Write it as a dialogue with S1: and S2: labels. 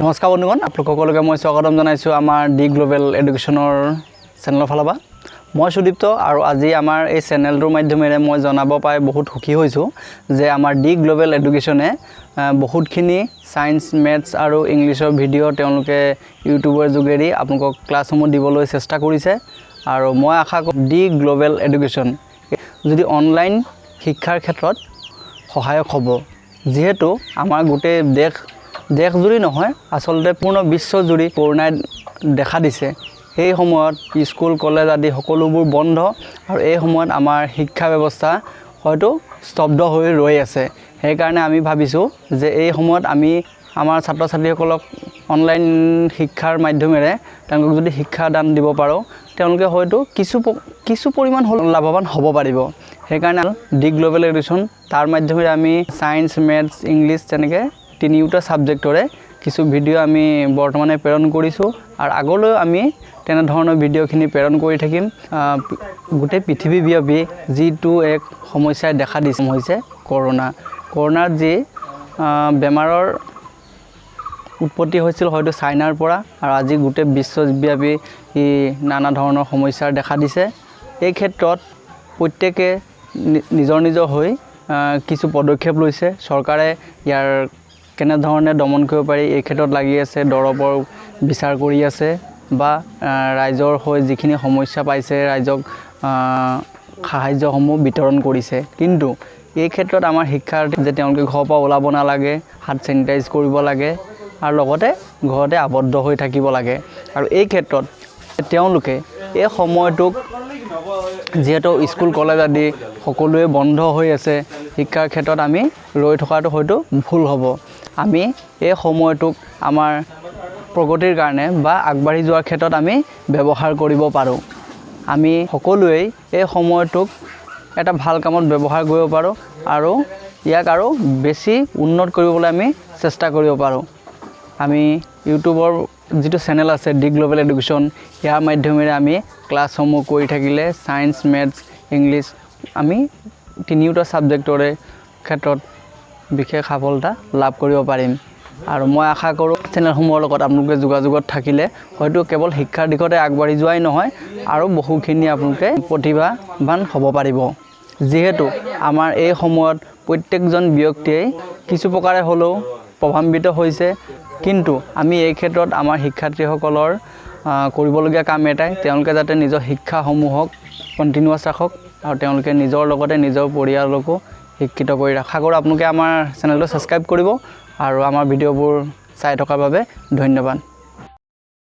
S1: নমস্কাৰ বন্ধুগণ, আপোনালোক সকলোকে মই স্বাগতম জনাইছোঁ আমাৰ ডি গ্লোবেল এডুকেশ্যনৰ চেনেলৰ ফালৰ পৰা। মই সুদীপ্ত আৰু আজি আমাৰ এই চেনেলটোৰ মাধ্যমেৰে মই জনাব পাই বহুত সুখী হৈছোঁ যে আমাৰ ডি গ্লোবেল এডুকেশ্যনে বহুতখিনি সায়েন্স, মেথছ আৰু ইংলিছৰ ভিডিঅ' তেওঁলোকে ইউটিউবৰ যোগেদি আপোনালোকক ক্লাছসমূহ দিবলৈ চেষ্টা কৰিছে আৰু মই আশা কৰোঁ ডি গ্লোবেল এডুকেশ্যন যদি অনলাইন শিক্ষাৰ ক্ষেত্ৰত সহায়ক হ'ব, যিহেতু আমাৰ গোটেই দেশজুৰি নহয়, আচলতে পূৰ্ণ বিশ্বজুৰি কৰোনাই দেখা দিছে। সেই সময়ত স্কুল কলেজ আদি সকলোবোৰ বন্ধ আৰু এই সময়ত আমাৰ শিক্ষা ব্যৱস্থা হয়তো স্তব্ধ হৈ ৰৈ আছে। সেইকাৰণে আমি ভাবিছোঁ যে এই সময়ত আমি আমাৰ ছাত্ৰ ছাত্ৰীসকলক অনলাইন শিক্ষাৰ মাধ্যমেৰে তেওঁলোকক যদি শিক্ষাদান দিব পাৰোঁ, তেওঁলোকে হয়তো কিছু পৰিমাণ লাভৱান হ'ব পাৰিব। সেইকাৰণে ডি গ্লোবেল এডুকেশ্যন তাৰ মাধ্যমেৰে আমি সায়েন্স, মেথছ, ইংলিছ তেনেকৈ তিনিওটা ছাবজেক্টৰে কিছু ভিডিঅ' আমি বৰ্তমানে প্ৰেৰণ কৰিছোঁ আৰু আগলৈও আমি তেনেধৰণৰ ভিডিঅ'খিনি প্ৰেৰণ কৰি থাকিম। গোটেই পৃথিৱীব্যাপী যিটো এক সমস্যাই দেখা দিছে হৈছে কৰোনাৰ যি বেমাৰৰ উৎপত্তি হৈছিল হয়তো চাইনাৰ পৰা আৰু আজি গোটেই বিশ্বব্যাপী ই নানা ধৰণৰ সমস্যাৰ দেখা দিছে। এই ক্ষেত্ৰত প্ৰত্যেকে নিজৰ হৈ কিছু পদক্ষেপ লৈছে। চৰকাৰে ইয়াৰ কেনেধৰণে দমন কৰিব পাৰি এই ক্ষেত্ৰত লাগি আছে, দৰৱৰ বিচাৰ কৰি আছে বা ৰাইজৰ হৈ যিখিনি সমস্যা পাইছে ৰাইজক সাহায্যসমূহ বিতৰণ কৰিছে। কিন্তু এই ক্ষেত্ৰত আমাৰ শিক্ষাৰ্থী যে তেওঁলোকে ঘৰৰ পৰা ওলাব নালাগে, হাত চেনিটাইজ কৰিব লাগে আৰু লগতে ঘৰতে আবদ্ধ হৈ থাকিব লাগে। আৰু এই ক্ষেত্ৰত তেওঁলোকে এই সময়টোক যিহেতু স্কুল কলেজ আদি সকলোৱে বন্ধ হৈ আছে, শিক্ষাৰ ক্ষেত্ৰত আমি ৰৈ থকাটো হয়তো ভুল হ'ব। আমি এই সময়টোক আমাৰ প্ৰগতিৰ কাৰণে বা আগবাঢ়ি যোৱাৰ ক্ষেত্ৰত আমি ব্যৱহাৰ কৰিব পাৰোঁ। আমি সকলোৱেই এই সময়টোক এটা ভাল কামত ব্যৱহাৰ কৰিব পাৰোঁ আৰু ইয়াক আৰু বেছি উন্নত কৰিবলৈ আমি চেষ্টা কৰিব পাৰোঁ। আমি ইউটিউবৰ যিটো চেনেল আছে ডি গ্লোবেল এডুকেশ্যন, ইয়াৰ মাধ্যমেৰে আমি ক্লাছসমূহ কৰি থাকিলে সায়েন্স, মেথছ, ইংলিছ আমি তিনিওটা ছাবজেক্টৰে ক্ষেত্ৰত বিশেষ সফলতা লাভ কৰিব পাৰিম। আৰু মই আশা কৰোঁ চেনেলসমূহৰ লগত আপোনালোকে যোগাযোগত থাকিলে হয়তো কেৱল শিক্ষাৰ দিশতে আগবাঢ়ি যোৱাই নহয় আৰু বহুখিনি আপোনালোকে প্ৰতিভাৱান হ'ব পাৰিব। যিহেতু আমাৰ এই সময়ত প্ৰত্যেকজন ব্যক্তিয়েই কিছু প্ৰকাৰে হ'লেও প্ৰভাৱান্বিত হৈছে, কিন্তু আমি এই ক্ষেত্ৰত আমাৰ শিক্ষাৰ্থীসকলৰ কৰিবলগীয়া কাম এটাই, তেওঁলোকে যাতে নিজৰ শিক্ষাসমূহক কণ্টিনিউৱাছ ৰাখক আৰু তেওঁলোকে নিজৰ লগতে নিজৰ পৰিয়ালকো শিক্ষিত কৰি আশা কৰোঁ আপোনালোকে আমাৰ চেনেলটো ছাবস্ক্ৰাইব কৰিব আৰু আমাৰ ভিডিঅ'বোৰ চাই থকাৰ বাবে ধন্যবাদ।